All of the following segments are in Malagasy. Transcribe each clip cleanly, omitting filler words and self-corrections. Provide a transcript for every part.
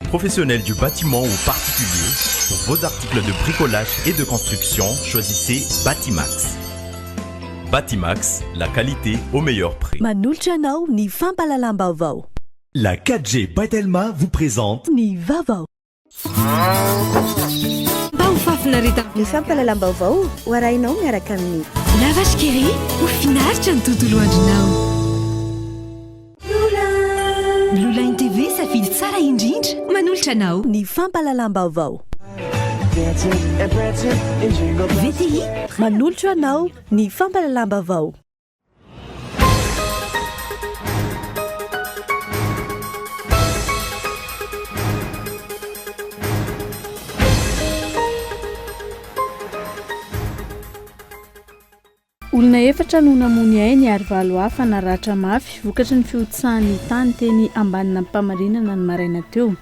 professionnels du bâtiment ou particuliers, pour vos articles de bricolage et de construction, choisissez Batimax. Batimax, la qualité au meilleur prix. Manolotra anao ny fampalalam-baovao. La 4G Batelma vous présente Ny vaovao. Ny fampalalam-baovao hoarainao miaraka amin'ny Lavashkiri ho finaritra ny tontolo andronao. Lulain TV safidy tsara indrindra manolotra anao. Ny fampalalam-baovao. VTI manolotra anao ny fampalalam-baovao. Olona efatra no namony ainy ary valo hafa naratra mafy vokatry ny fiotsahan'ny tany teny ambanina mpamarinana ny maraina teo.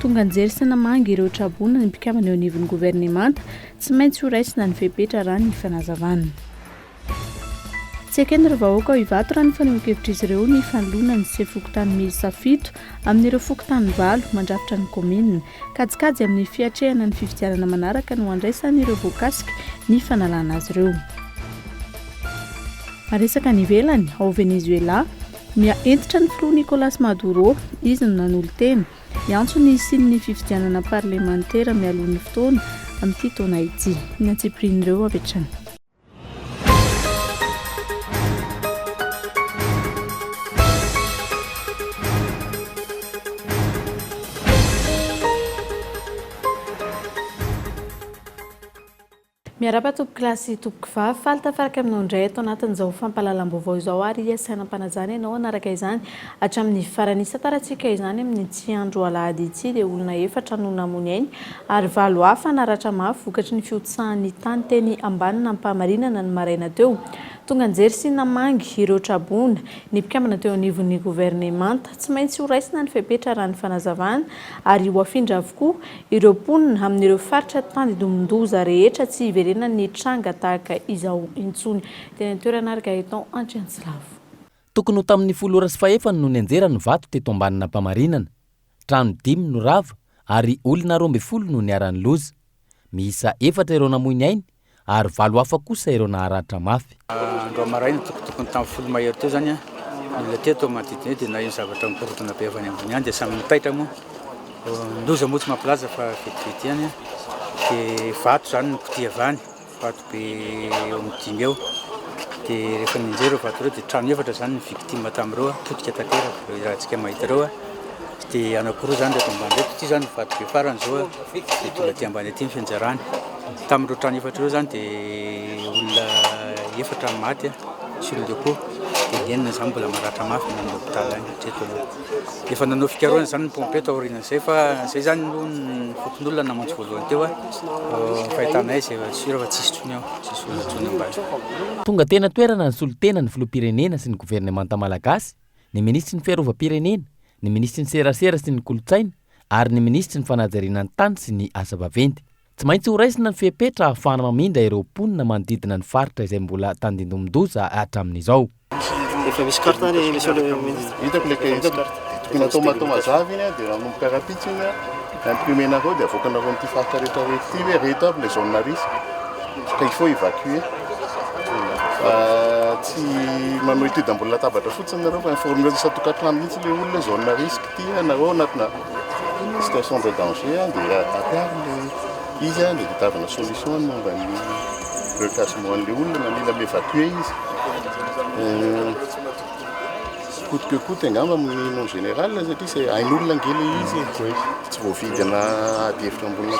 Tonga anjery sy namangy ireo trabona ny mpikamana eo anivon'ny governemanta tsy maintsy ho raisina ny fepetra raha ny fanazavana. Tsy ekeny ireo vahoaka ao Ivato raha ny fanehoan-kevitra ireo ny fanoloana ny sefokotany miisa 7 amin'ireo fokotany 8 mandrafitra ny komina. Kajikajy amin'ny fiatrehana ny fifidianana manaraka no andraisan'ireo voakasika ny fanalana azy ireo. Aresaka ny velany ao Venezuela, mia entitra ny filoha Nicolas Maduro, izy no nanolo tena, iantso ny sin'ny fifidianana parlementera mialohan'ny fotoana amin'ity taona ity. Ny antsipirin'ireo avetrany. Miarapa tompoko klasy tompoko vavy faly tafaraka aminao indray atao anatin'izao fampalalam-baovao izao ary iasainam-panajana ianao anaraka izany hatramin'ny farany isa-taratsika izany amin'ny tsy andro alahady ity dia olona efatra no namony ainy ary valo hafa naratra mafy vokatry ny fiotsahan'ny tany teny ambanina mpamarinana ny maraina teo. Tonga anjery sy namangy ireo trabona ny mpikamana teo anivon'ny governemanta tsy maintsy ho raisina ny fepetra raha ny fanazavana ary ho afindra avokoa ireo mponina amin'ireo faritra tany domondoza rehetra tsy hiverena ny tranga tahaka izao intsony. Tena toerana araka eton Antsiansilavo. Tokony ho tamin'ny 16 no nianjera ny vato teto ambanina mpamarinana. Trano 5 no rava ary olona 12 no niaran'ny loza. Miisa 4 ireo namoiny ainy ary valo hafa kosa ireo naharatra mafy. Andro amaraina tokony tamin'ny 10 mahery teo zany ilay teto manodidina dia na io zavatra mikorotana be avy any ambony any dia samy mitaitra moa. Ndoza moa tsy mampilaza fa vetivety any dia vato zany no poti avany, vato be eo amin'ny 5 eo. Dia rehefa ninjera vato ireo dia trano efatra zany ny victime tamin'ireo potika tanteraka raha antsika mahita ireo dia anankiroa zany reto ambany reto ity zany vato be farany zao dia tola ty ambany aty ny fianjarany. Tamin'ireo trano efatra ireo zany dia olona efatra maty sy olona koa dia enina zany mbola maratra mafy ny hôpitaly any hatreto aloha. Efa nanao fikarohana zany ny pompeto aorianan'izay fa izay zany no ny fokon'olona namonjy voalohany teo fahitanay izay sura fa tsisy tsony ao, tsisy olona tsony ambany. Tonga tena toerana ny solotena ny filoham-pirenena sy ny governemanta malagasy, ny ministry ny fiarovam-pirenena, ny ministry ny serasera sy ny kolotsaina ary ny ministry ny fanajariana ny tany sy ny asa vaventy. Tsy maintsy ho raisina ny fepetra ahafahana mamindra ireo mponina manodidina ny faritra izay mbola tandindomondoza hatramin'izao. Efa misy carte any monsieur le ministre. Hitako ilay tokony atao mazava iny dia nanomboka rapitsy iny imprimena reo dia avoakanareo amin'ity faritra rehetra rehetra ity hoe reto aby les zones à risque ka il faut évacuer. Tsy manao étude ambony latabatra fotsiny nareo fa informereo isa-tokantrano mihitsy ilay olona zone à risque ity nareo anatina situation de danger dia apiarina izy dia hitavana solution momba ny recasement an'ilay olona mamila m'évacuer izy. Coûte que coûte angamba amin'ny non général satria c'est ain'olona ngely izy tsy voavidina ady hevitra ambony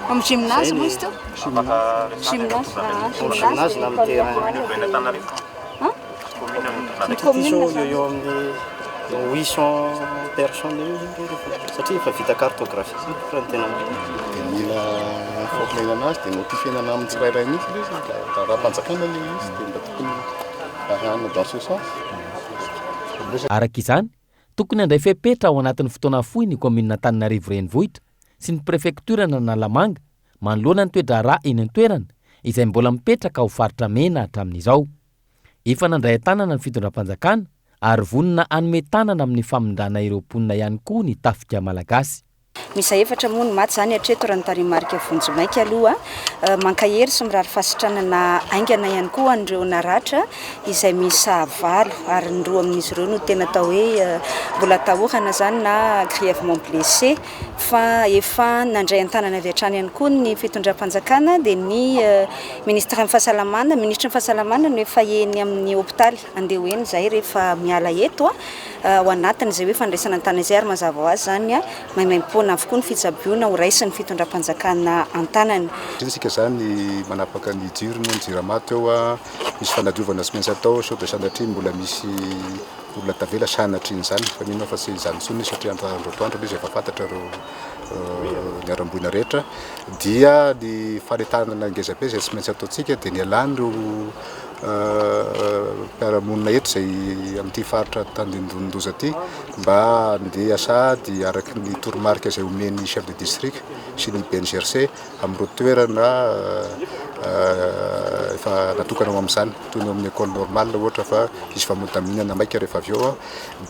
amin'ny gymnase moa izy teo? Gymnase na amin'ny terrain. Eo amin'ny 800 personnes satria efa vita cartographie fa ny tena dia mila former anazy dia notifienana amin'ny tsirairay mihitsy ilay izy raha mpanjakana ilay izy dia mba tokony arahana dans ce sens. Araka izany, tokony handray fepetra ao anatin'ny fotoana fohy ny komina Antananarivo renivohitra sy ny prefektura n'Analamanga manoloana ny toedra rà eny an-toerana izay mbola mipetraka ao faritra mena hatramin'izao. Efa nandray tanana ny fitondram-panjakana ary vonina anome tanana amin'ny famondrana ireo mponina ihany koa ny tafika malagasy. Misa efatra moa ny maty zany hatreto raha ny tarimarika vonjimaiky aloha mankahery sy mirary fasitranana aingana ihany koa an'ireo naratra izay misa 8 ary ny 2 amin'izy ireo no tena atao hoe mbola tahorana zany na grièvement blessé fa efa nandray an-tanana avy hatrany ihany koa ny fitondram-panjakana dia ny ministre amin'ny fahasalamana ministre ny fahasalamana no efa eny amin'ny hôpitaly andeha hoeny zay rehefa miala eto ao anatiny izay hoe fandraisana an-tany izay ary mazava ho azy zany maimaim-poana avokoa ny fitsaboana ho raisin'ny fitondram-panjakana an-tanany. Isika zany manapaka ny jirony ny jiramaty eo misy fanadiovana sy maintsy atao sao dia sanatria mbola misy olona tavela sanatriny zany fa mino fa tsy izany tsony satria androtoandro izy efa fantatra reo miaramboina rehetra dia ny fanetanana ngezabe izay tsy maintsy ataontsika dia ny alany reo mpiaramonina eto izay amin'ity faritra tandindondoza ty mba andeha sady araky ny toromarika izay omeny chef de district sy ny BNGRC amin'ireo toerana efa natokana ho amin'izany toy ny amin'ny école normale ohatra fa izy famodaminana maika rehefa avy eo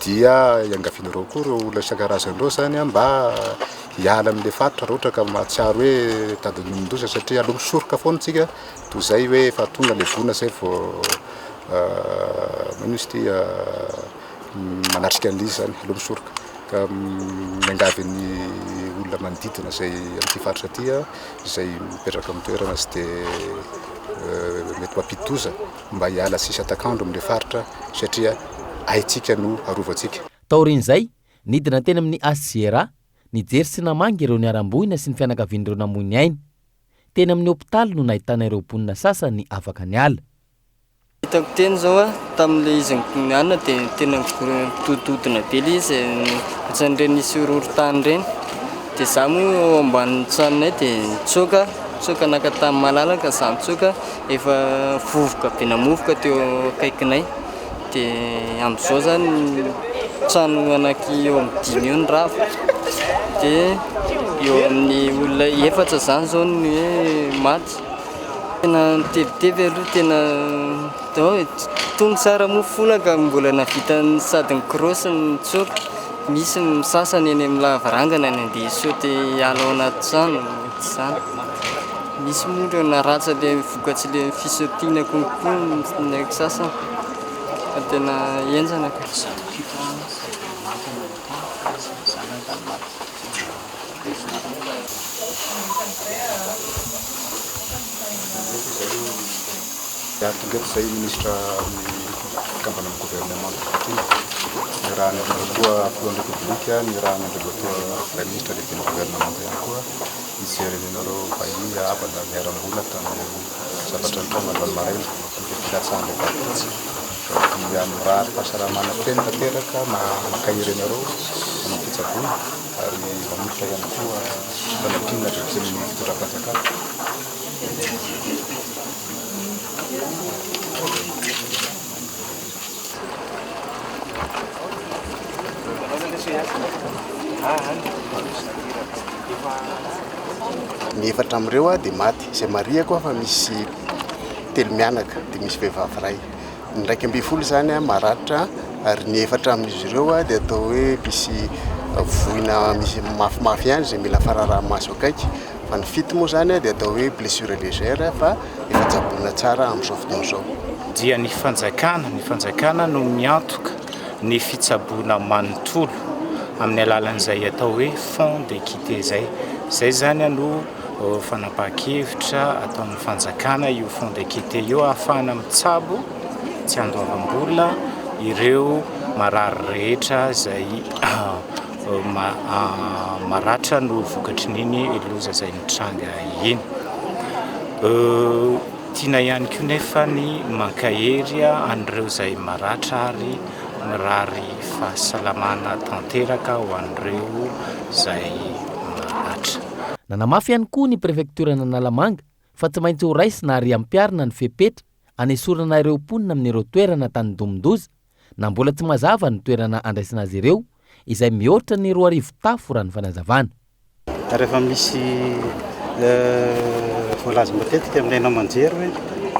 dia iangavianareo koa reo olona isan-karazan'ireo zany mba hiala amin'ilay faritra raha ohatra ka mahatsiaro hoe tadinondoza satria aloha misoroka foana tsika toy izay hoe efa tonga le vona zay vao manisy ty manatrika an'izy zany aloha misoroka ka miangavy ny olona manodidina zay amin'ity faritra ty izay mipetraka amin'ny toerana sy dia mety mampitoza mba hiala sisa takandro amin'ilay faritra satria haitsika no arovantsika. Taorin'izay nidina teny amin'ny Asiera nijery sy namangy ireo niaramboina sy ny fianakavian'ireo namoiny ainy. Teny amin'ny hôpitaly no nahitana ireo mponina sasany afaka niala. Hitako teny zao tamin'ilay izy nianana dia tena mitotodona be ilay izy ohatran'ireny nisy horohorontany ireny dia za moa ambanin'ny tranonay dia nitsoaka naka tamin'ny malalaka za mitsoaka efa vovoka be namovoka teo akaikinay dia amin'izao zany trano anaky eo amin'ny 5 eo ny ravo dia eo amin'ny olona 4 zany zao ny hoe maty. Tena nitevitevy aloha tena tonga tsara mofola ka mbola navita sady ny krosy ny tsoaka misy misasany eny amin'ny lavarangana ny andeha saoty hiala ao anaty trano zany. Misy moa ireo naratsa le vokatsy le fisaotiana konkoa ny sasany fa tena enjana ka. Tonga zay ministre kambana amin'ny gouvernement ny raha nandreo koa président de république ny raha nandreo koa prime ministre lehibe ny gouvernement ihany koa nijerenareo vahiny abana miarambola tamin'ny zavatra ny trano androany maraina filatsahana ny amin'ny raha fahasalamana teny tanteraka makahirenareo amin'ny fitsaboana ary manolotra ihany koa fanampiana ndraiky amin'ny fitondram-panjakana. Ny 4 amin'ireo dia maty izay mariako fa misy 3 mianaka dia misy vehivavy iray ny 12 zany maratra ary ny 4 amin'izy ireo dia atao hoe misy voina misy mafimafy ihany izay mila fararaha-maso akaiky fa ny 7 moa zany dia atao hoe blessure légère fa efa tsaboina tsara amin'izao fotoana izao. Dia ny fanjakana no miantoka ny fitsaboana manontolo amin'ny alalan'izay atao hoe fond d'équité zay zany no fanapahan-kevitra ataon'ny fanjakana io fond d'équité io ahafahana mitsabo tsy andoavam-bola ireo marary rehetra izay maratra no vokatry niny loza izay nitranga iny. Tiana ihany koa nefa ny mankahery an'ireo izay maratra ary mirary fahasalamana tanteraka ho an'ireo izay maratra. Nanamafy ihany koa ny prefektura n'Analamanga fa tsy maintsy ho raisina ary ampiarina ny fepetra anesorana ireo mponina amin'ireo toerana tany Domdoza na mbola tsy mazava ny toerana andraisana azy ireo izay mihoatra ny 2 tafo raha ny fanazavana. Rehefa misy voalaza matetika aminay namanjery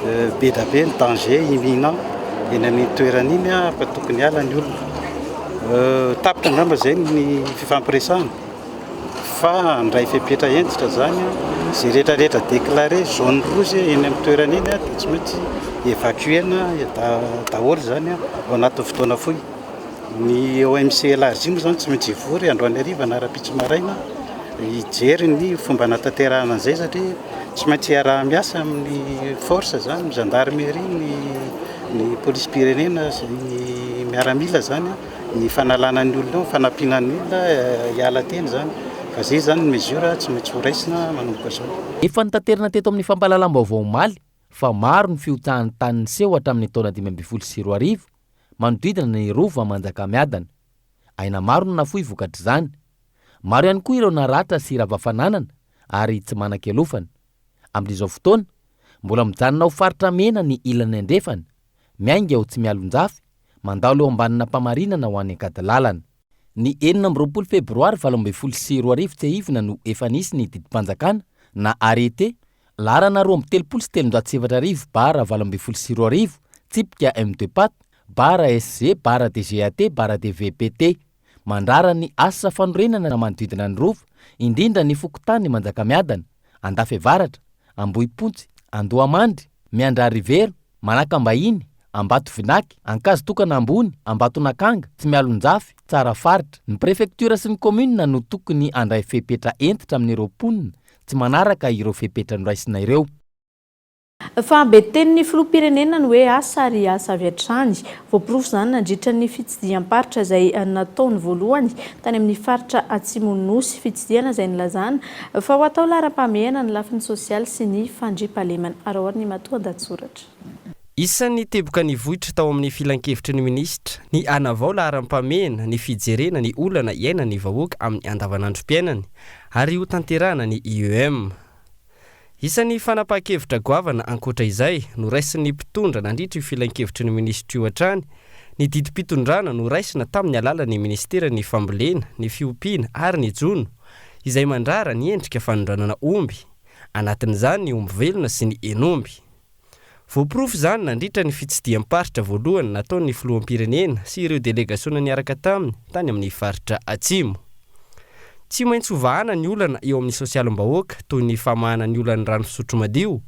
hoe be da be ny danger imminent eny amin'ny toerana iny a tokony ala ny olona tapitra angamba zay ny fifampiresahana fa andray fepetra entitra zany zay rehetrarehetra déclaré zone rouge eny amin'ny toerana iny a dia tsy maintsy évacuena daholo zany ao anatin'ny fotoana fohy. Ny OMC élargi moa zany tsy maintsy ivory androany hariva na ara-pitso maraina hijery ny fomba natanterahana an'izay satria tsy maintsy iaraha-miasa amin'ny force zany ny gendarmerie ny police pirenena ny miaramila zany ny fanalana ny olona fanampiana ny olona hiala teny zany fa zay zany ny mesure tsy maintsy ho raisina manomboka zao. Efa nitanterana teto amin'ny fampahalalam-baovao omaly fa maro ny fiotsahan'ny tany niseho hatramin'ny taona 2024 manodidina ny rova Manjakamiadana. Aina maro no nafoy vokatra izany. Maro ihany koa ireo naratra sy ravafananana ary tsy manan-kelofana. Amin'izao fotoana mbola mijanona ho faritra mena ny ilany andrefana, miainga ho tsy mialonjafy, mandalo eo ambanina mpamarinana ho any ankadilalana. Ny 24 febroary 2024 tsy ahivina no efa nisy ny didim-panjakana na arrêté larana 237 bara 2024 tsipika M2 pat bara SG bara DGAT bara DVPT mandrara ny asa fanorenana na manodidina ny rova, indrindra ny fokotany Manjakamiadana, Andafevaratra, Ambohipontsy, Andohamandry, Miandrarivero, Manakambahiny, Ambato Vinaky, Ankazo tokana ambony, Ambato Nakanga, tsy mialonjafy, tsara faritra. Ny prefektura sy ny commune no tokony andray fepetra entitra amin'ireo ponina tsy manaraka ireo fepetra noraisina ireo. Fa ambeten'ny filoham-pirenena ny hoe asa ary asa avy hatrany. Voaporofo zany nandritra ny fitsidiam-paritra izay nataony voalohany tany amin'ny faritra Atsimon'ny Nosy, fitsidihana izay nilazana fa ho atao laharam-pahamehana ny lafiny sosialy sy ny fandriampahalemana. Arahoany ny matoa an-dahatsoratra. Isan'ny teboka ny vohitra tao amin'ny filan-kevitry ny minisitra ny anavao laharam-pahamehana ny fijerena ny olana iaina ny vahoaka amin'ny andavanandrom-piainany ary ho tanterahana ny IEM. Isan'ny fanapahan-kevitra goavana ankoatra izay no raisin'ny mpitondra nandritra io filan-kevitry ny minisitra io hatrany. Ny didim-pitondrana no raisina tamin'ny alalan'ny ministera ny fambolena, ny fiompiana ary ny jono izay mandrara ny endrika fanondranana omby, anatin'izany ny omby velona sy ny enomby. Voaporofo zany nandritra ny fitsidiam-paritra voalohany nataon'ny filoham-pirenena sy ireo delegasiona niaraka taminy tany amin'ny faritra Atsimo. Tsy maintsy hovahana ny olana eo amin'ny sosialim-bahoaka toy ny famahana ny olana rano fisotro madio,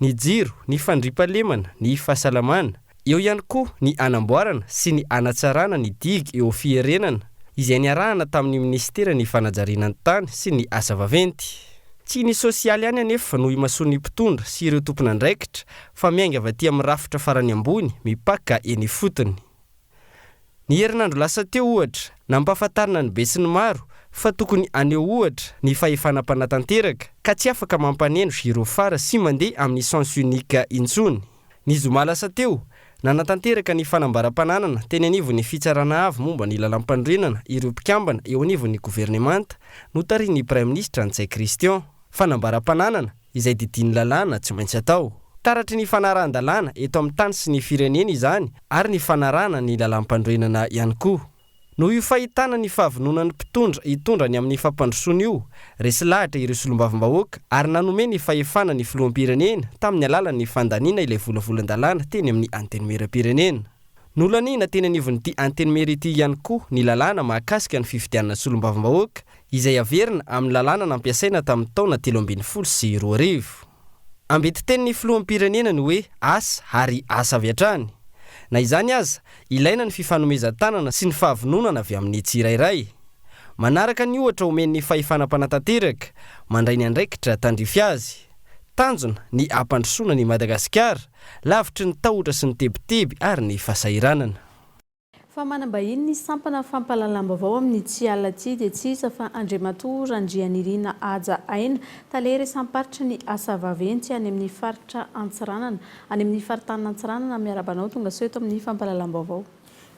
ny jiro, ny fandriampahalemana, ny fahasalamana, eo ihany koa ny anamboarana sy ny anatsarana ny digy eo fiherenana izay niarahana tamin'ny ministera ny fanajariana ny tany sy ny asa vaventy. Tsy ny sosialy ihany anefa no imasoan'ny mpitondra sy ireo tompon'andraikitra fa miainga avy aty amin'ny rafitra farany ambony mipaka eny fotony. Ny herinandro lasa teo ohatra nampahafantarina ny be sy ny maro fa tokony aneo ohatra ny fahefanam-panatanteraka ka tsy afaka mampanendro ireo fara sy mandeha amin'ny sens unika intsony. Ny zoma lasa teo nanatanteraka ny fanambaram-pananana teny anivon'ny fitsarana avy momba ny lalam-pandrenana ireo mpikambana eo anivon'ny governemanta notarian'ny Prime Ministre Antsay Christian. Fanambaram-pananana izay didiny lalàna tsy maintsy atao. Taratry ny fanarahan-dalàna eto amin'ny tany sy ny firenena izany ary ny fanarahana ny lalam-pandrenana ihany koa. No io fahitana ny fahavononan'ny mpitondra hitondra ny amin'ny fampandrosoana io, resy lahatra ireo solombavim-bahoaka ary nanome ny fahefana ny filoham-pirenena tamin'ny alalan'ny fandaniana ilay volavolan-dalàna teny amin'ny antenimera-pirenena. Nolanina teny anivon'ity antenimera ity ihany koa ny lalàna mahakasika ny fifidianana solombavim-bahoaka izay averina amin'ny lalàna nampiasaina tamin'ny taona 2012. Ambety teny ny filoham-pirenena ny hoe asa ary asa avy hatrany. Na izany aza, ilaina ny fifanomezan-tanana sy ny fahavononana avy amin'ny tsirairay. Manaraka ny ohatra omen'ny fahefanam-panatanteraka, mandray ny andraikitra tandrify azy. Tanjona ny ampandrosoana ny Madagasikara, lavitry ny tahotra sy ny tebiteby ary ny fahasahiranana. Fa manambahiny ny sampana fampahalalam-baovao amin'ny tsy alina tsy dia tsy isa fa Andriamatoa Randrianirina Aja Aina talery samparitra ny asa vaventy any amin'ny faritra Antsiranana, any amin'ny faritany Antsiranana. Miarabanao tonga sao eto amin'ny fampahalalam-baovao.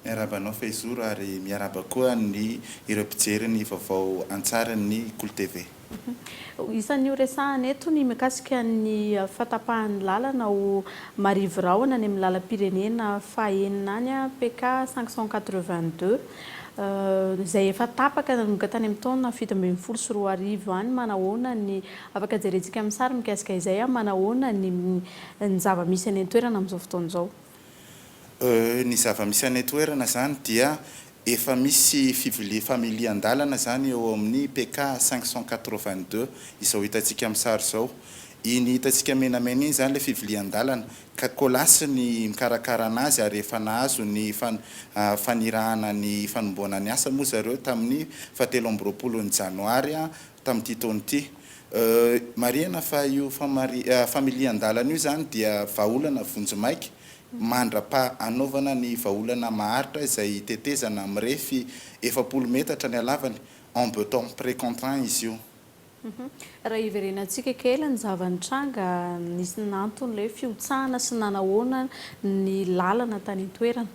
Miarabanao Faizoro ary miaraba koa ny ireo mpijery ny vaovao an-tsaran'ny Kolo TV. Isan'ny resahana eto ny mikasika ny fatapahan'ny lalana ao Marivo Rahona any amin'ny lalam-pirenena fahaenina any PK 582 izay efa tapaka nanomboka tany amin'ny taona 2024 any. Manahoana ny afaka jerentsika amin'ny sary mikasika izay, manahoana ny zava-misy any an-toerana amin'izao fotoana izao? Ny zava-misy anay toerana zany dia efa misy familia andalana zany eo amin'ny PK 582 izao hitantsika amin'ny sary zao. Iny hitantsika menamena iny zany le fivilia andalana ka kolasy ny mikarakara anazy ary efa nahazo ny fanirahana ny fanomboana ny asa moa zareo tamin'ny 17 Janoary tamin'ity taona ity. Marihana fa io familia andalana io zany dia vahaolana vonjimaiky mandrapa anaovana ny vahaolana maharitra izay tetezana mirefy 70 metatra ny halavany en béton pré-contraint izy io. Raha iverenantsika kely ny zava-nitranga nisy nantony le fiotsahana sy nanahoana ny lalana tany toerana.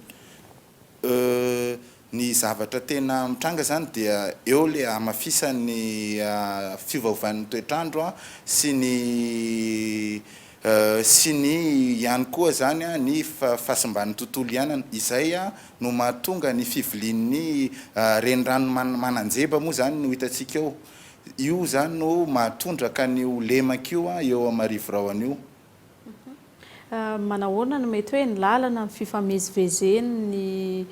Ny zavatra tena mitranga zany dia eo le amafisan'ny fiovaovan'ny toetrandro sy ny ihany koa zany ny fahasimban'ny tontolo iainana izay no mahatonga ny fivilian'ny renirano mananjeba moa zany no hitantsika eo. Io zany no mahatondraka ny lemak'io eo amarivorao an'io. Manahoana no mety hoe ny lalana ny fifamezivezeny ny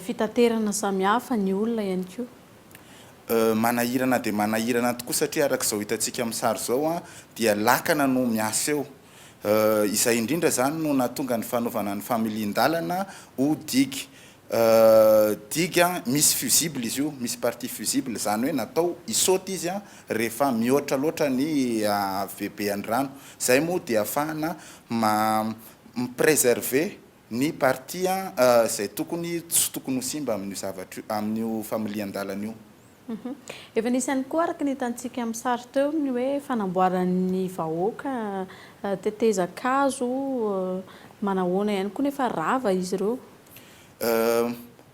fitaterana samihafa ny olona ihany koa. Manahirana dia manahirana tokoa satria arak'izao hitantsika amin'ny sary zao dia lakana no miasa eo. Izay indrindra zany no nahatonga ny fanaovana ny familian-dalana ho digy. Diga misy fusible izy io, misy partie fusible zany hoe natao isaoty izy rehefa mihoatra loatra ny VB-any rano. Zay moa dia ahafahana préserver ny partie zay tokony tsy tokony ho simba amin'io zavatra amin'io familian-dalana io. Efa nisy ihany koa araka ny hitantsika amin'ny sary teo ny hoe fanamboaran'ny vahoaka tetezan-kazo manahoana ihany koa nefa rava izy ireo.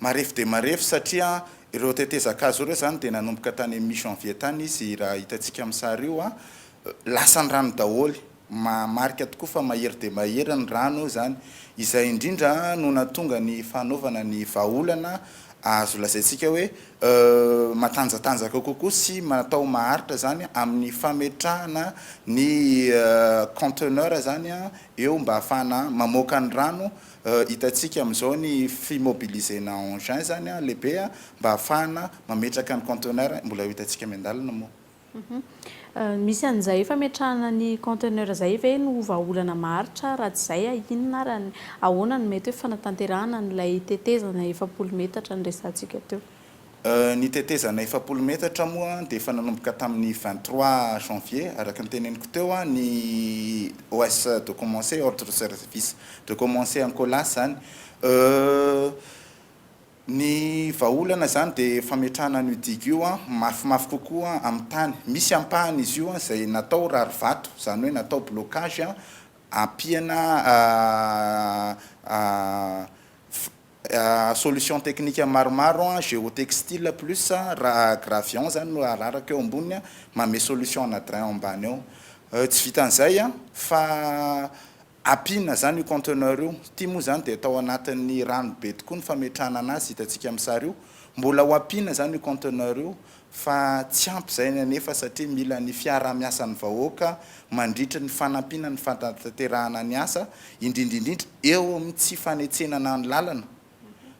Marefo dia marefo satria ireo tetezan-kazo ireo zany dia nanomboka tany amin'ny janvier tany izy raha hitantsika amin'ny sary io lasan'ny rano daholy. Marika tokoa fa mahery dia mahery ny rano zany. Izay indrindra no nahatonga ny fanaovana ny vahaolana azo lazaintsika hoe matanjatanjaka kokoa sy matao maharitra zany amin'ny fametrahana ny conteneur zany eo mba ahafahana mamoaka ny rano. Hitantsika amin'izao ny fimobilisena engin zany lehibe mba ahafahana mametraka ny conteneur mbola hitantsika miandalana moa. Misy an'izay fametrahana ny conteneur zay ve no vahaolana maharitra raha tsy izay inona raha ahoana no mety hoe fanatanterahana n'ilay tetezana 70 metatra ny resantsika teo. Ny tetezana 70 metatra moa dia efa nanomboka tamin'ny 23 janvier araka ny teneniko teo ny OS de commencer ordre service de commencer en colas zany. Ny vahaolana zany dia fametrahana ny digue io mafimafy kokoa amin'ny tany. Misy ampahany izy io izay natao rary vato zany hoe natao blocage ampihana solution technique maromaro géotextile plus gravion zany no araraka eo ambony mame solution ana drain ambany eo. Tsy vitan'izay fa apina zany io conteneur io. Ty moa zany dia atao anatin'ny rano be tokoa ny fametrahana anazy hitantsika amin'ny sary io. Mbola ho apina zany io conteneur io fa tsy ampy zay nefa satria mila ny fiara-miasan'ny vahoaka mandritra ny fanampiana ny fanatanterahana ny asa indrindraindrindra eo amin'ny tsy fanetsenana ny lalana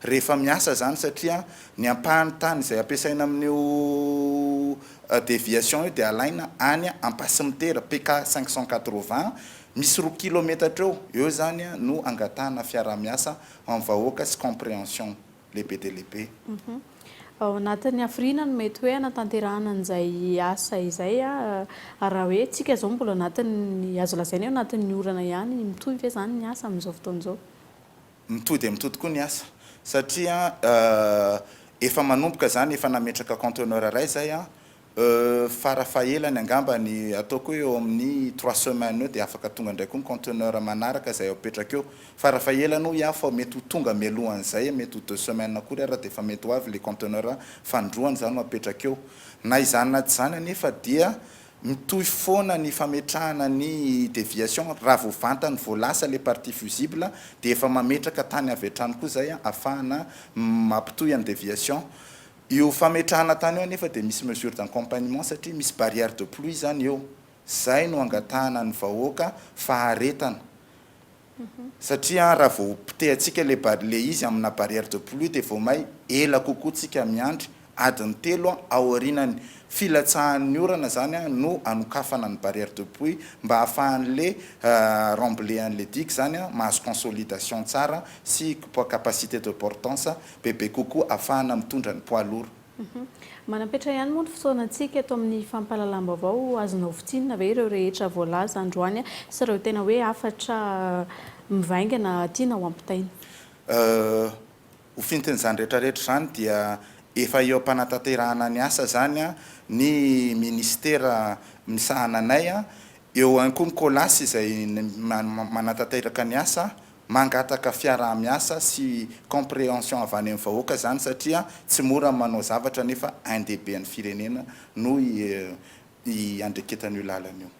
rehefa miasa zany satria ny ampahany tany izay ampiasaina amin'io déviation io dia alaina any ampasimitera PK 580 misy 2 kilometatra eo zany no angatahana fiara-miasa amin'ny vahoaka sy compréhension lehibe dia lehibe. Ao anatin'ny hafirina no mety hoe anatanterahana an'izay asa izay raha hoe tsika zao mbola anatin'ny azo lazaina eo anatin'ny orana ihany mitohy ve zany ny asa amin'izao fotoan'izao? Mitohy dia mitohy tokoa ny asa satria efa manomboka zany efa nametraka conteneur ray zay farafahelany angambany ataoko hoe eo amin'ny 3 semaines eo dia afaka tonga indray koa ny conteneur manaraka izay apetraka eo. Farafahelany ho fa mety ho tonga mialohan'izay mety ho 2 semaines akory raha dia efa mety ho avy le conteneur fandroany zany apetraka eo. Na izany na tsy zany anefa dia mitohy foana ny fametrahana ny déviation raha voavantany voalasa le partie fusible dia efa mametraka tany avy hatrany koa zay ahafahana mampitohy any déviation. Io fametrahana tany eo anefa dia misy mesure d'accompagnement satria misy barrière de pluie zany eo. Zay no angatahana ny vahoaka faharetana satria raha vao pitehantsika le izy amina barrière de pluie de vao may ela kokoatsika miandry adiny 3 aorinany filatsahan'ny orana zany no anokafana ny barrière de pluie mba ahafahan'le remblayan'le digue zany mahazo consolidation tsara sy capacité de portance bebe kokoa ahafahana mitondra ny poids lourd. Manapetra ihany moa ny fisaonantsika eto amin'ny fampahalalam-baovao azonao fitsinina ve ireo rehetra voalaza androany sy ireo tena hoe afatra mivaingana tiana ho ampitaina. Ho fintin'izany rehetrarehetra zany dia efa eo ampanataterahana ny asa zany ny ministera misahana anay eo any koa mikolasy izay manatateraka ny asa mangataka fiarah-miasa sy compréhension avy any amin'ny vahoaka zany satria tsy mora manao zavatra nefa andehibe ny firenena no andreketan'io lalana io.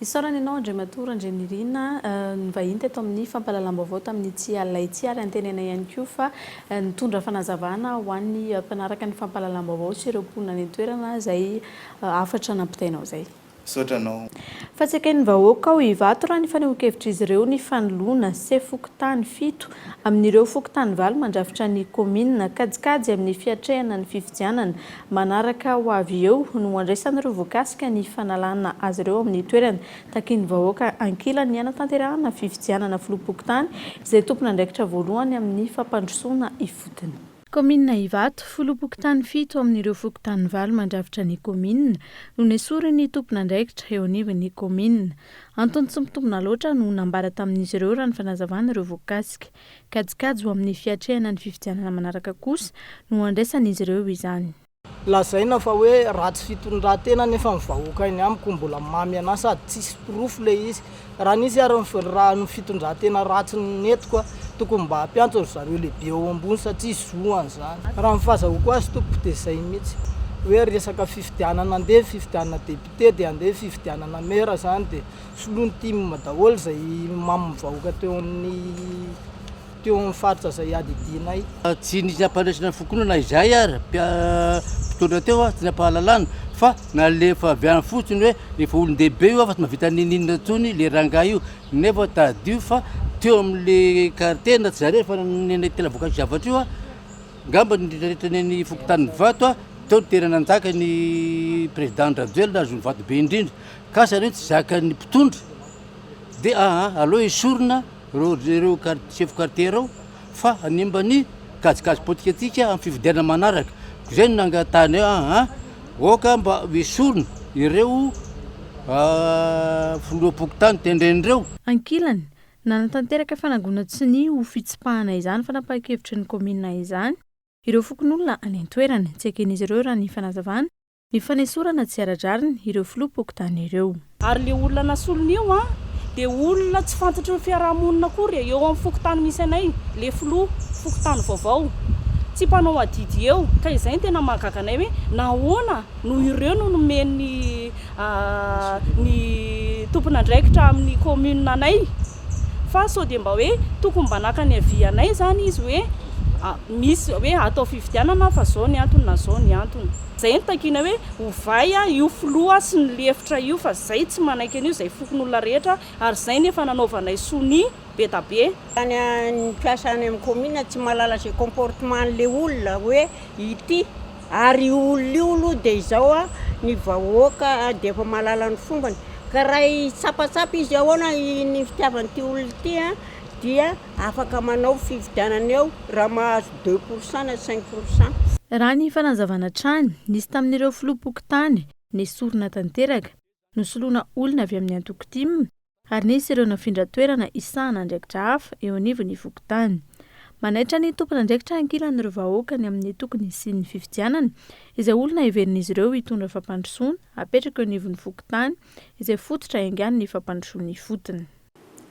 Isaorana ianao Andriamatora Andrenirina ny vahiny teto amin'ny fampahalalam-baovao tamin'ny tsy alina ity ary antenena ihany koa fa nitondra fanazavana ho an'ny mpanaraka ny fampahalalam-baovao sy ireo mponina ny toerana izay afatra nampitainao izay. Sotranao. Fa tsy akain'ny vahoaka ao Ivato raha ny fanehoan-kevitra izy ireo ny fanoloana sy fokotany 7 amin'ireo fokotany 8 mandrafitra ny komina kajikajy amin'ny fiatrehana ny fifidianana manaraka ho avy eo no andraisan'ireo voakasika ny fanalana azy ireo amin'ny toerana takiany vahoaka ankilany ny anatanterahana fifidianana filoha-pokotany izay tompona andraikitra voalohany amin'ny fampandrosoana ifotony. Komina Ivato filoha-pokotany 7 amin'ireo fokotany 8 mandrafitra ny komina no nesoriny tompona andraikitra eo anivon'ny komina. Antony tsy mitombina loatra no nambara tamin'izy ireo raha ny fanazavana ireo voakasika. Kajikajy ho amin'ny fiatrehana ny fifidianana manaraka kosa no andraisan'izy ireo izany. Lazaina fa hoe ratsy fitondran-tena nefa ny vahoaka iny amiko mbola mamy ana sady tsisy pirofo le izy raha nisy ary raha ny fitondran-tena ratsy netiko tokony mba hampiantso zareo lehibe eo ambony satria zoany zany raha ny fahazahoako azy tompoko dia izay mihitsy hoe resaka fifidianana andeha fifidianana député dia andeha fifidianana mera zany dia soloany timma daholo izay mamy vahoaka teo amin'ny faritra izay adidinay. Tsy nisy nampandraisana fokonana izay ary mpitondra teo tsy nampahalalana fa nalefa avy any fotsiny hoe rehefa olon-dehibe io fa tsy mahavita ninina tsony le rangahy io nefa tadio fa teo amin'le kartena tsy zareo fa nenay tena voakasy zavatra io ngamba nrehetrarehetra ny fokotany vato teo niterana anjaka ny président Rajoelina nazony vato be indrindra ka zareo tsy zakan'ny mpitondra dia aloha esorina ireo chef quartier reo fa animba ny kajikajy politika atsika amin'ny fifidianana manaraka zay no nangatany oka mba esorina ireo filoha-pokotany tendren'ireo. Ankilany nanatanteraka fanangona tsy ny ho fitsipahana izany fanapahan-kevitry ny komina izany ireo fokon'olona any an-toerana tsy eken'izy ireo raha ny fanazavana ny fanesorana tsy aradrariny ireo filoha-pokotany ireo. Ary le olona nasolony io dia olona tsy fantatry ny fiarahamonina akory eo amin'ny fokotany misy anay le filoha fokotany vaovao tsy mpanao adidy eo ka izay ny tena mahagaga anay hoe nahoana no ireo no nomeny ny tompon'andraikitra amin'ny komina anay fa sao dia mba hoe tokony mba nakany avianay zany izy hoe misy hoe atao fifidianana fa zao ny antony na zao ny antony zay ny takiana hoe hovay io filoha sy ny lefitra io fa zay tsy manaiky an'io zay fokon'olona rehetra ary zay nefa nanaovanay sony be da be. Ny mpiasa any amin'ny komina tsy mahalala zay comportement'le olona hoe ity ary olona io aloha dia izao ny vahoaka dia efa mahalala ny fombany ka raha tsapatsapa izy ahoana ny fitiavan'ity olona ity dia afaka manao fifidianana eo raha mahazo 2% na 5%. Raha ny fanazavana trany nisy tamin'ireo filoha-pokotany nesorina tanteraka nosoloana olona avy amin'ny antoko-timina ary nisy ireo nafindra toerana isahana andraikitra hafa eo anivon'ny fokotany. Manaitra ny tompon'andraikitra ankilan'ireo vahoaka ny amin'ny tokony sy ny fifidianana izay olona heverin'izy ireo hitondra fampandrosoana apetraka eo anivon'ny fokotany izay fototra haingany ny fampandrosoana ifotony.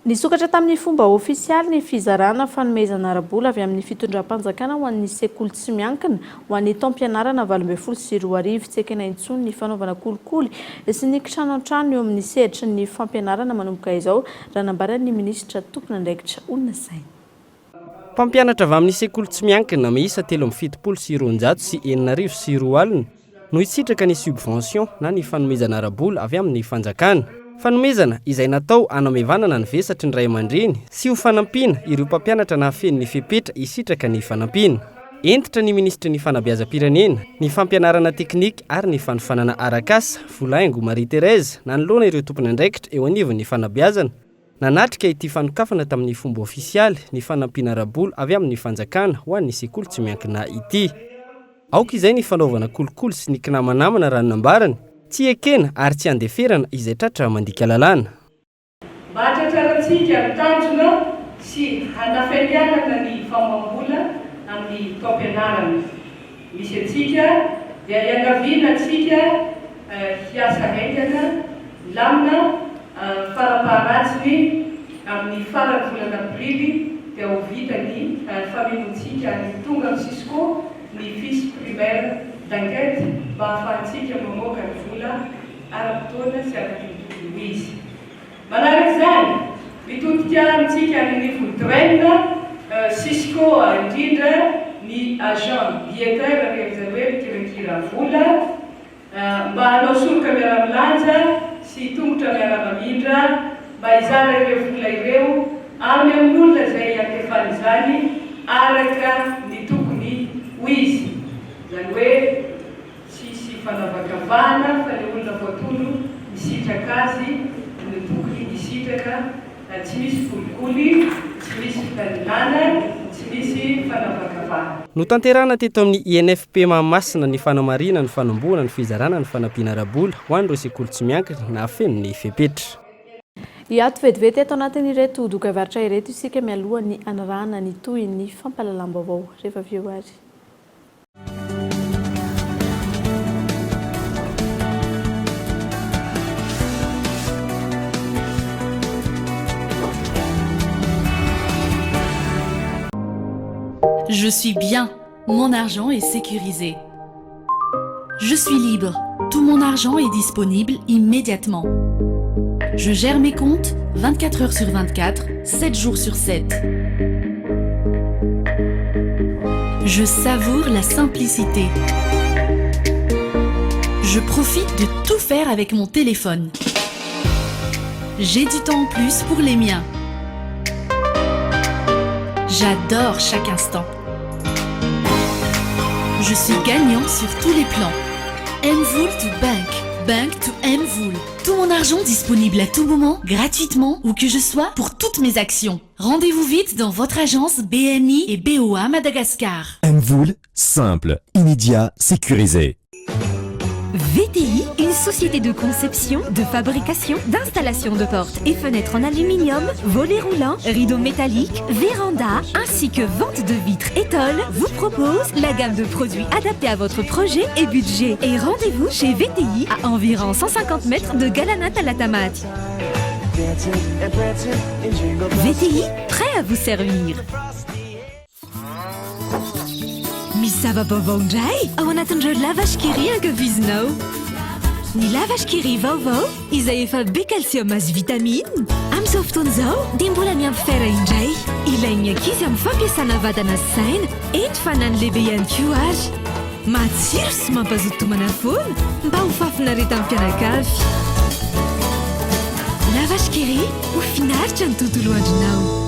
Nisokatra tamin'ny fomba ofisialy ny fizarana fanomezana ara-bola avy amin'ny fitondram-panjakana ho an'ny sekoly tsy miankina ho an'ny taom-pianarana 2024 tsy ekena intsony ny fanaovana kolikoly sy ny kitrano an-trano eo amin'ny sehatry ny fampianarana manomboka izao raha nambaran'ny minisitra tompon'andraikitra olona saina. Mpampianatra avy amin'ny sekoly tsy miankina miisa 370 sy 900 sy 900 sy 4 alina no hitsitraka ny subvention na ny fanomezana ara-bola avy amin'ny fanjakana. fanomezana izay natao anamevanana ny vesatry ny ray aman-dreny sy ho fanampiana ireo mpampianatra na hafen'ny fepetra hisitraka ny fanampiana. Entitra ny ministry ny fanabeazam-pirenena, ny fampianarana teknika ary ny fanofanana arakasa Volaingo Marie Thérèse nanoloana ireo tompony andraikitra eo anivon'ny fanabeazana. Nanatrika ity fanokafana tamin'ny fomba ofisialy ny fanampiana rabolo avy amin'ny fanjakana ho an'ny sekoly tsy miankina ity. Aoka izay ny fanaovana kolokolo sy ny kinamanamana raha nambarany, tsy ekena ary tsy andeferana izay tratra mandika lalàna. Mba hatratrarantsika mitandrina sy hanafenianana ny famambola amin'ny fampianarana. Misy antsika dia iangaviana antsika hiasa haingana, lamina farapaharatsiny amin'ny farany volana aprily dia ho vita ny famemontsika ny tonga amin'ny Cisco ny fils primaire d'enquête mba ahafahantsika mamoaka ny vola ara-potoana sy ara-tokony izy. Manaraka izany, mitodika amintsika ny volontraine Cisco indrindra ny agent diétaire rehefa hoe mikirakira vola mba hanao soloka miara-milanja sy tongotra miara-mamindra mba hizara ireo vola ireo amin'ny amin'olona izay antefana izany araka ny tokony ho izy. Izany hoe tsisy fanavakavahana fa ny olona voatono misitraka azy ny tokony misitraka, tsy misy kolikoly, tsy misy fitaninana, tsy misy fanavakavahana. No tanterahana teto amin'ny INFP Mahamasina ny fanamarina ny fanomboana ny fizarana ny fanampiana rabola ho an'ireo sekoly tsy miankina na hafen'ny fepetra. Iato vetivety eto anatin'ireto dokavaratra ireto isika mialoha ny anarahana ny toy ny fampalalam-baovao rehefa avy eo ary. Je suis bien, mon argent est sécurisé. Je suis libre, tout mon argent est disponible immédiatement. Je gère mes comptes 24 heures sur 24, 7 jours sur 7. Je savoure la simplicité. Je profite de tout faire avec mon téléphone. J'ai du temps en plus pour les miens. J'adore chaque instant. Je suis gagnant sur tous les plans. Mvoul to Bank, Bank to Mvoul. Tout mon argent disponible à tout moment, gratuitement, où que je sois, pour toutes mes actions. Rendez-vous vite dans votre agence BNI et BOA Madagascar. Mvoul, simple, immédiat, sécurisé. VTI, une société de conception, de fabrication, d'installation de portes et fenêtres en aluminium, volets roulants, rideaux métalliques, vérandas, ainsi que vente de vitres et tôles, vous propose la gamme de produits adaptés à votre projet et budget. Et rendez-vous chez VTI à environ 150 mètres de Galanat à la Tamate. VTI, prêt à vous servir. Misava bovondray ao anatin'ireo lavashkiri ankavizinao. Ny lavashkiri vaovao izay efa be calcium azy vitamine amin'izao fotoana izao dia mbola miampy fera indray. Ilainy ankizy amin'ny fampiasana vatana sy saina eny fa na ny lehibe ihany koa ary. Matsiro sy mampazoto homana foana mba ho fafinareta amin'ny mpianakavy. Lavashkiri ho finaritra ny tontolo andronao.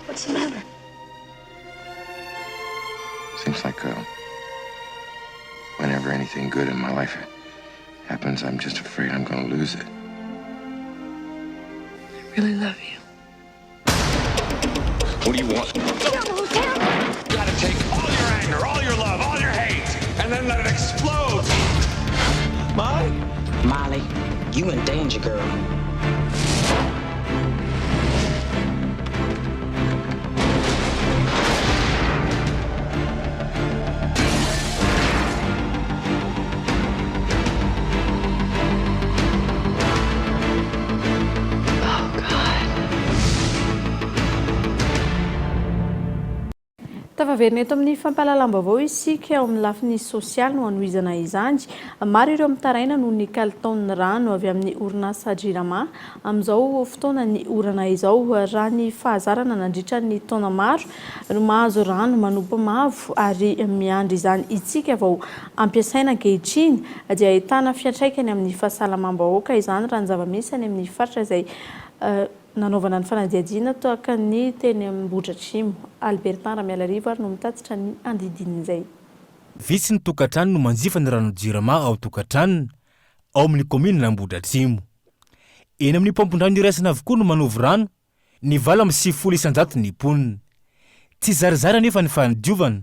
What's the matter? Seems like whenever anything good in my life happens, I'm just afraid I'm going to lose it. I really love you. What do you want? You gotta take all your anger, all your love, all your hate, and then let it explode. Molly? Molly, you in danger, girl. Tafaverina eto amin'ny fampahalalam-baovao isika ao amin'ny lafiny sosialy no anohizana izany. Maro ireo mitaraina noho ny kalitaon'ny rano avy amin'ny orinasa Jirama amin'izao fotoana ny orana izao. Raha ny fahazarana nandritra ny taona maro no mahazo rano manompo mavo ary miandry izany isika vao ampiasaina ankehitriny dia ahitana fiantraikany amin'ny fahasalamam-bahoaka izany raha ny zava-misy any amin'ny faritra izay nanaovana ny fanadihadiana toaka ny teny Ambohidratrimo. Albertin Ramialarivo ary no mitatitra ny andidin'izay. Vitsy ny tokantrano no manjifa ny rano Jirama ao tokantranony ao amin'ny komina Ambohidratrimo. Eny amin'ny mpampondrano iraisana avokoa no manovy rano, ny vala amin'ny 700 isan-jato ny poniny. Tsy zarazara nefa ny fanadiovana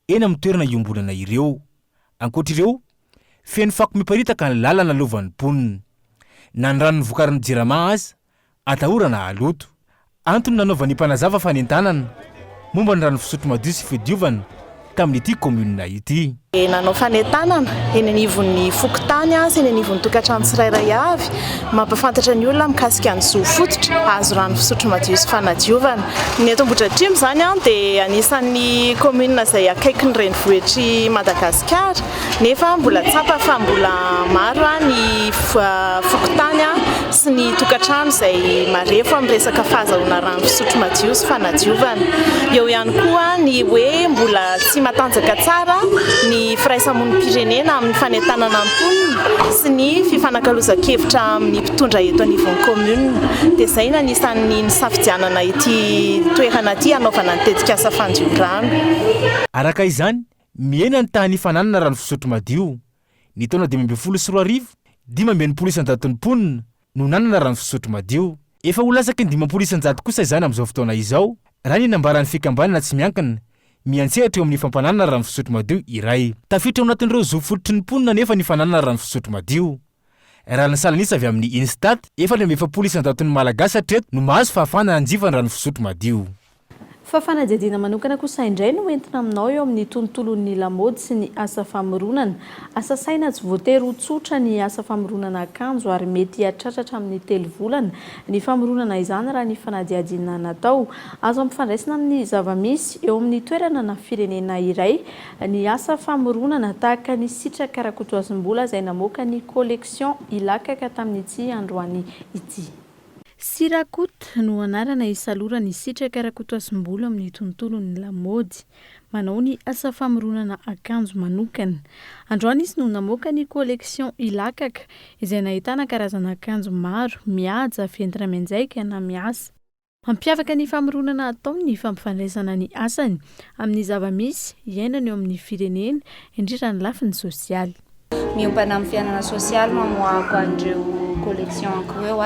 eny amin'ny toerana iombolana ireo. Ankoatr'ireo, feno fako miparitaka ny lalana lovan'ny poniny. Na ny rano vokarin'ny Jirama aza atahorana aloto. Antony nanaovany mpanazava fanentanana momba ny rano fisotro madio sy fidiovana tamin'ity komuna ity. Nanao fanentanana eny anivon'ny Fokotany sy eny anivon'ny tokantrano tsirairay avy mampafantatra ny olona mikasika ny zo fototra azo rano fisotro madio sy fanadiovana. Ny eto Ambohidratrimo zany dia anisan'ny komuna izay akaiky ny renivohitr'i Madagasikara nefa mbola tsapa fa mbola maro ny Fokotany sy ny tokantrano izay marefo amin'ny resaka fahazahoana rano fisotro madio sy fanadiovana. Eo ihany koa ny hoe mbola tsy matanjaka tsara ny firaisamon'ny pirenena amin'ny fanentanana amponiny sy ny fifanankalozan-kevitra amin'ny mpitondra eto anivon'ny komuna. Dia izay anisan'ny nisafidianana ity toerana ity hanaovana ny tetikasa fandion-drano. Araka izany, miena ny tany fananana rano fisotro madio. Ny taona 2024 580 isan-jato ny ponina no nanana rano fisotro madio. Efa ho lasaka ny 500 isan-jato kosa izany amin'izao fotoana izao. Raha ny nambaran'ny fikambanana tsy miankina miantsehatra eo amin'ny fampananana rano fisotro madio iray. Tafiditra ao anatin'ireo zo fototry ny ponina nefa ny fananana rano fisotro madio. Raha ny salanisa avy amin'ny Instat, efa 700 isan-jato ny malagasy hatreto no mahazo fahafahana hanjifa ny rano fisotro madio. Fa fanadihadiana manokana kosa indray no entina aminao eo amin'ny tontolon'ny lamaody sy ny asa famoronana. Asa saina tsy voatery ho tsotra ny asa famoronana akanjo ary mety hatratratra amin'ny 3 volana ny famoronana izany raha ny fanadihadiana natao. Azo ampifandraisina amin'ny zava-misy eo amin'ny toerana na firenena iray ny asa famoronana tahaka ny sitraka Rakotoasim-bola izay namoaka ny collection ilakaka tamin'ity androany ity. Sirakot no anarana isalora ny sitraka Rakotoasim-bola amin'ny tontolon'ny lamaody. Manao ny asa famoronana akanjo manokana. Androany izy no namoaka ny collection ilakaka izay nahitana karazana akanjo maro, mihaja, fentina mianjaika na miasa. Mampiavaka ny famoronana ataony ny fampifandraisana ny asany amin'ny zava-misy iainany eo amin'ny firenena indrindra ny lafiny sosialy. Miompana amin'ny fiainana sosialy mamoaka an'ireo collection eo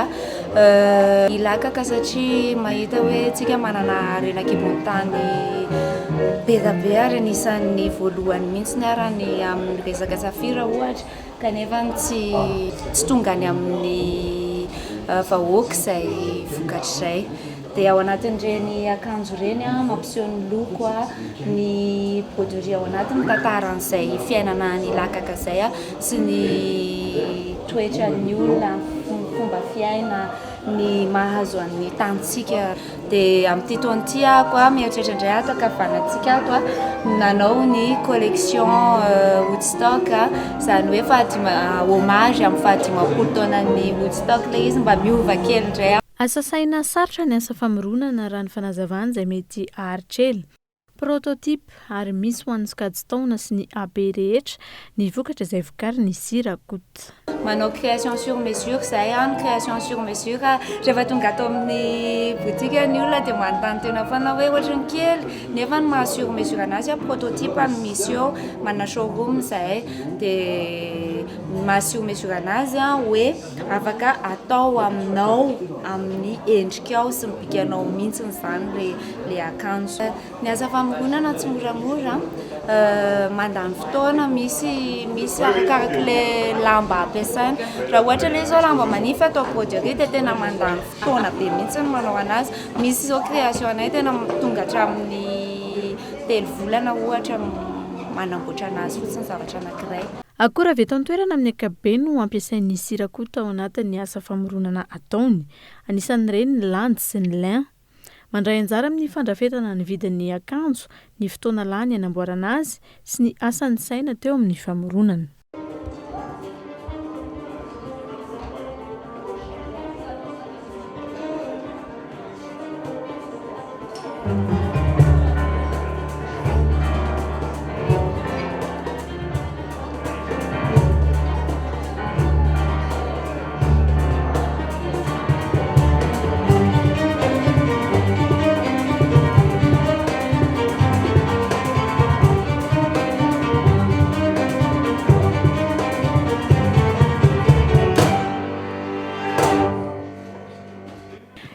ilakaka satria mahita hoe tsika manana relan-kibon-tany be da be ary anisan'ny voalohany mihitsy ny arany amin'ny resaka safira ohatra kanefa tsy tonga ny amin'ny vahoaka izay vokatrizay. Dia ao anatin'ireny akanjo ireny mampiseho ny loko ny broderie ao anatiny tantaran'izay fiainana ny lakaka izay sy ny toetran'ny olona fomba fiaina ny mahazo an'ny tantsika. Dia amin'ity taona ity ako mieritreritra indray ato akavanantsika ato nanao ny collection Woodstock izany hoe hommage amin'ny 20 taonan'ny Woodstock ilay izy mba miova kely indray. Asa saina sarotra ny asa famoronana raha ny fanazavana izay mety aharitrela. Prototype ary misy ho an'ny sokajitaona sy ny AB rehetra ny vokatra izay vokariny Sirakot. Manao création sur mesure izay ny création sur mesure rehefa tonga ato amin'ny boutique ny olona dia manontany tena foana hoe ohatra ny kely nefa ny maha sur mesure anazy prototype misy eo manana showroom izay dia maha sur mesure anazy hoe afaka atao aminao amin'ny endrikao sy ny bikanao mihitsy izany le akanjo. Ny asa famoronana tsy moramora mandany fotoana misy arakaraka le lamba ampiasaina. Raha ohatra ilay izao lamba manify atao broderie dia tena mandany fotoana be mihitsy ny manao anazy. Misy izao création anay tena tonga hatramin'ny 3 volana ohatra manamboatra anazy fotsiny zavatra anankiray. Akora avy eto an-toerana amin'ny ankapobeny no ampiasain'ny Sirakot ao anatin'ny asa famoronana ataony. Anisan'ireny ny landy sy ny lin. mandray anjara amin'ny fandrafetana ny vidin'ny akanjo, ny fotoana lany hanamboarana azy sy ny asan'ny saina teo amin'ny famoronana.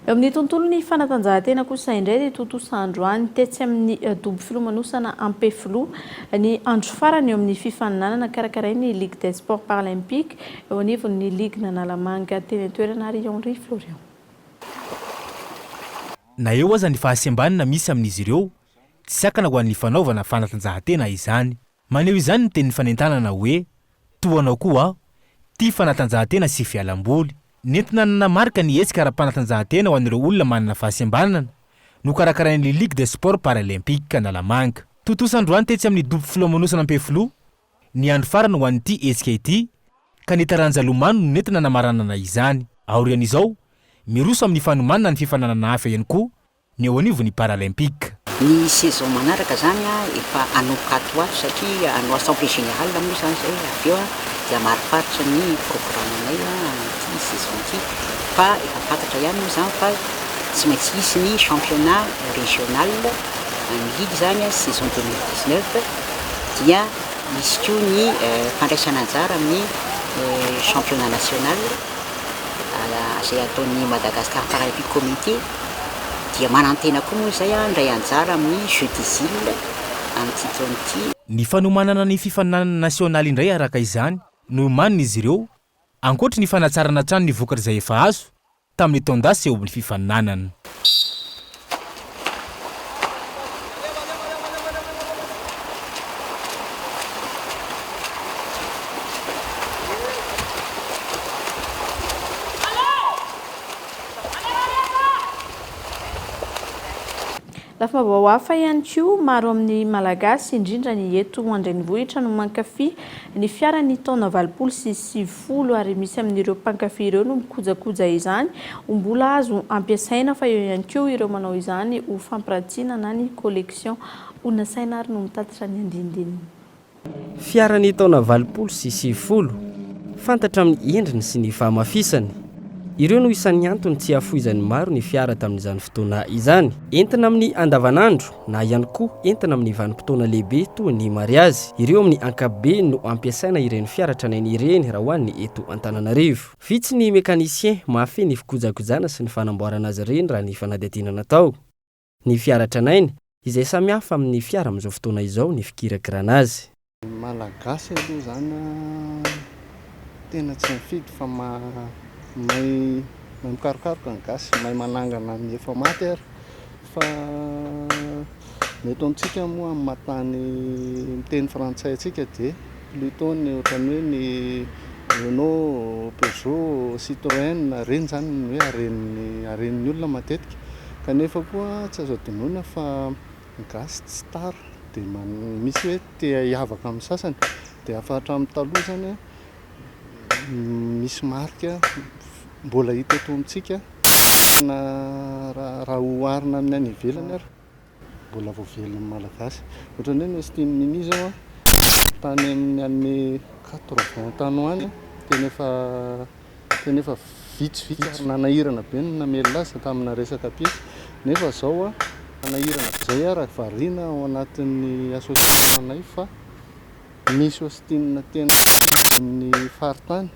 Eo amin'ny tontolon'ny fanatanjahantena kosa indray dia totosa androany tetsy amin'ny dobo filomanosana Ampefloa ny andro farany eo amin'ny fifaninanana karakarain'ny Ligue des Sports Paralympiques eo anivon'ny Ligue Nanalamanga teny an-toerana Rion-Ry Florian. Na eo aza ny fahasembanana misy amin'izy ireo, tsy sakana ho an'ny fanaovana fanatanjahantena izany. Maneho izany ny tenin'ny fanentanana hoe toanao koa tia fanatanjahantena sy fialamboly. Nentina nanamarika ny hetsika ara-panatanjahantena ho an'ireo olona manana fahasembanana no karakarain'ny Ligue des Sports Paralympiques Analamanga. Totosa androany tetsy amin'ny dobo filomanosana Ampefloa ny andro farany ho an'ity hetsika ity ka ny taranja lomano no nentina namaranana izany. Aorian'izao miroso amin'ny fanomanana ny fifananana hafa ihany koa ny eo anivon'ny Paralympique. Ny saison manaraka zany efa anokato ato satria ano assemblée générale moa zany zay avy eo dia mariparitra ny programanay ty saison ty fa efa fantatra ihany moa zany fa tsy maintsy hisy ny championnat régional ny ligue zany saison 2019 dia misy koa ny fandraisana anjara amin'ny championnat national zay ataon'ny Madagascar Paralympic Comité dia manantena koa moa zay ndray anjara amin'ny Jeux des îles amin'ny titrony. Ny fanomanana ny fifaninanana nasionaly indray araka izany no manina izy ireo ankoatra ny fanatsarana trano ny vokatra izay efa azo tamin'ny taondasy eo amin'ny fifaninanana. Lafa vaovao hafa ihany koa maro amin'ny malagasy indrindra ny eto Andrenivohitra no mankafy ny fiaran'ny taona 2020 ary misy amin'ireo mpankafy ireo no mikojakoja izany mbola azo ampiasaina fa eo ihany koa ireo manao izany ho fampiratina na ny collection olona saina ary no mitatitra ny andindininy. Fiaran'ny taona 2020 fantatra amin'ny endriny sy ny fahamafisany. Ireo no isan'ny antony tsy afoizan'ny maro ny fiara tamin'izany fotoana izany. Entina amin'ny andavanandro na ihany koa entina amin'ny vanim-potoana lehibe toy ny mariazy. Ireo amin'ny ankapobeny no ampiasaina ireny fiara tranainy ireny raha hoan'ny eto Antananarivo. Vitsy ny mécanicien mahafehy ny fikojakojana sy ny fanamboarana azy ireny raha ny fanadihadiana natao. Ny fiara tranainy izay samy hafa amin'ny fiara amin'izao fotoana izao ny fikirakirana azy. Malagasy aloha zany tena tsy mifidy fa may mikarokaroka ny gasy, may manangana ny efa maty ary fa mety amintsika moa amin'ny matany miteny frantsay atsika dia plutôt ny ohatrany hoe ny Renault, Peugeot, Citroën reny zany ny hoe aren'ny olona matetika kanefa koa tsy azo adinoina fa ny gasy tsy tara dia misy hoe tia hiavaka amin'ny sasany dia afatra amin'ny taloha zany misy marika mbola hita eto amintsika raha oharina amin'ny any ivelany ary mbola voavelon'ny malagasy ohatrany hoe nisy tiany mini zao tany amin'ny an'ny 80 tany any tena efa vitsivitsy nanahirana be ny namelona azy tamina resaka piesy nefa zao nanahirana zay raha variana ao anatin'ny associationay fa misy hostinina tena amin'ny faritany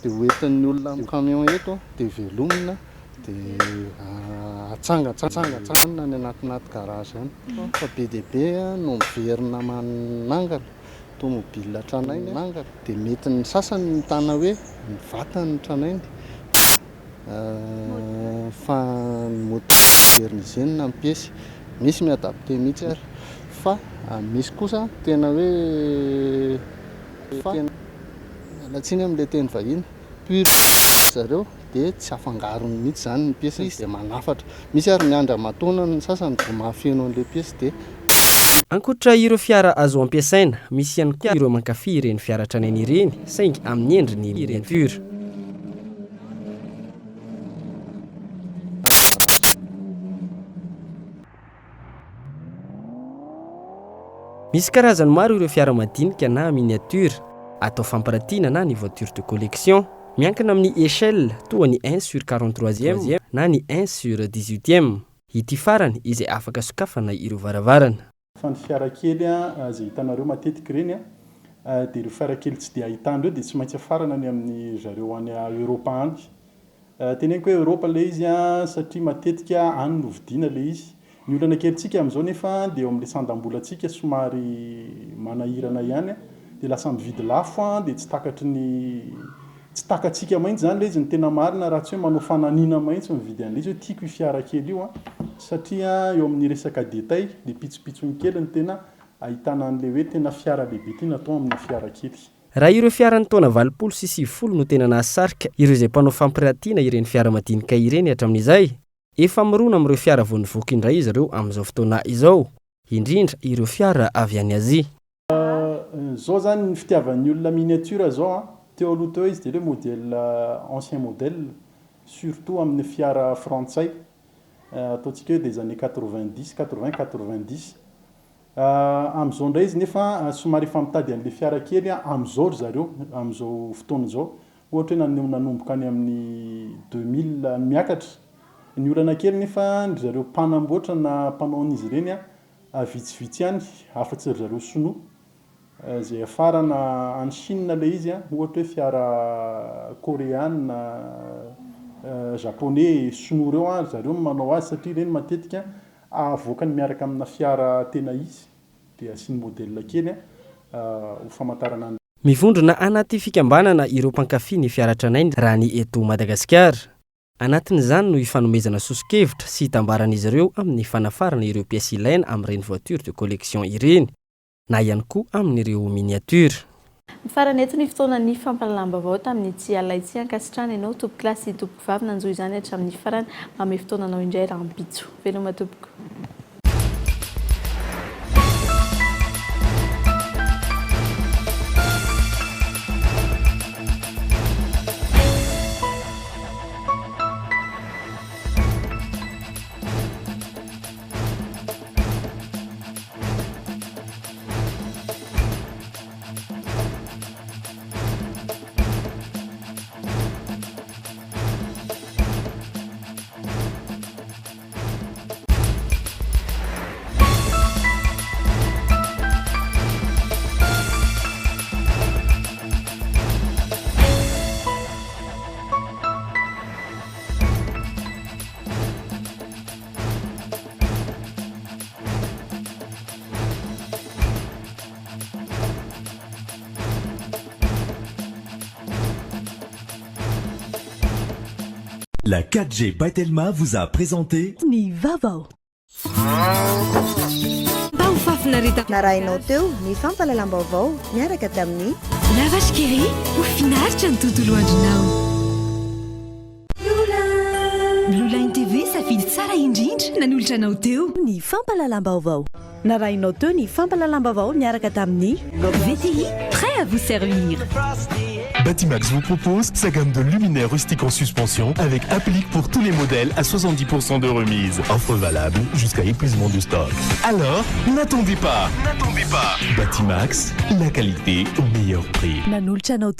dia hoentin'ny olona camion eto dia velomina dia atsangatsangana ny anaty garage any fa be dia be no miverina manangana tomobile tranainy nangana dia mety ny sasany mitana hoe ny vatany tranainy fa modernisena ny piesy misy miadapte mihitsy ary fa misy kosa tena hoe latsiny amin'ilay teny vahiny pur zareo dia tsy afangarony mihitsy zany ny piesy dia manafatra. Misy ary miandra matona ny sasany vao mahafeno an'ilay piesy dia ankoatra ireo fiara azo ampiasaina, misy ihany koa ireo mankafy ireny fiara tranainy ireny saingy amin'ny endriny miniature. Misy karazany maro ireo fiara madinika na miniature atao famparatiana na ny voiture de collection, miankina amin'ny échelle toa ny 1 sur 43e na ny 1 sur 18e. Ity farany izay afaka sokafana ireo varavarana. Fa ny fiara kely izay hitanareo matetika ireny dia ireo fiara kely tsy dia ahitandreo dia tsy maintsy afarana any amin'ny zareo any Europa any. Teneniko hoe Europa ilay izy satria matetika any no vidiana ilay izy. Ny olana kelintsika amin'izao nefa dia eo amin'ilay sandam-bolantsika somary manahirana ihany dia lasa mividy lafo dia tsy takatsika maintsy zany ilay izy ny tena marina raha tsy hoe manao fananiana maintsy mividy an'ilay izy hoe tiako io fiara kely io satria eo amin'ny resaka détail dia pitsopitsony kely ny tena ahitana an'ilay hoe tena fiara lehibe ity natao amin'ny fiara kely. Raha ireo fiaran'ny taona 20 sy 90 no tena nahasarika ireo izay mpanao fampiratiana ireny fiara madinika ireny hatramin'izay, efa mirona amin'ireo fiara vao nivoaka indray izy ireo amin'izao fotoana izao, indrindra ireo fiara avy any Azia. Zao zany ny fitiavan'ny olona miniature zao teo aloha teo izy dia hoe modèle ancien modèle surtout amin'ny fiara frantsay ataontsika hoe des années 90 amin'izao indray izy nefa somary efa mitady an'ilay fiara kely amin'izao zareo amin'izao fotoana izao ohatra hoe nanomboka any amin'ny 2000 miakatra. Ny olana kely nefa ny zareo mpanamboatra na mpanao an'izy ireny vitsivitsy ihany afa-tsy ry zareo sinoa izay afarana any Chine ilay izy ohatra hoe fiara coréenne japonais sinoa ireo zareo manao azy satria ireny matetika avoakany miaraka amina fiara tena izy dia asiany modèle kely ho famantarana ny mivondrona anaty fikambanana ireo mpankafy ny fiara tranainy raha ny eto Madagasikara. Anatin'izany no ifanomezana sosikevitra sy hitambaran'izy ireo amin'ny fanafarana ireo pièces ilaina amin'ireny voiture de collection ireny na ihany koa amin'ireo miniature. Farany eto ny fotoanan'ny fampalalambavao tamin'ny tsy alaitsy ankasitrana ianao tompoko kilasy sy tompoko vavy nanjoy izany hatramin'ny farany manome fotoananao indray raha mipitso. Veloma tompoko. La 4G by Telma vous a présenté Ny Vavao. Narainao teo ny fampalalam-baovao miaraka tamin'ny La Vache qui rit ho finaritra ny tontolo andronao. Blue Line TV safidy tsara indrindra nanolotra anao teo ny fampalalam-baovao. Narainao teo ny fampalalam-baovao miaraka tamin'ny VTI, prêt à vous servir. Batimax vous propose sa gamme de luminaires rustiques en suspension avec applique pour tous les modèles à 70% de remise. Offre valable jusqu'à épuisement du stock. Alors, n'attendez pas. Batimax, la qualité au meilleur prix. Nanolotra anao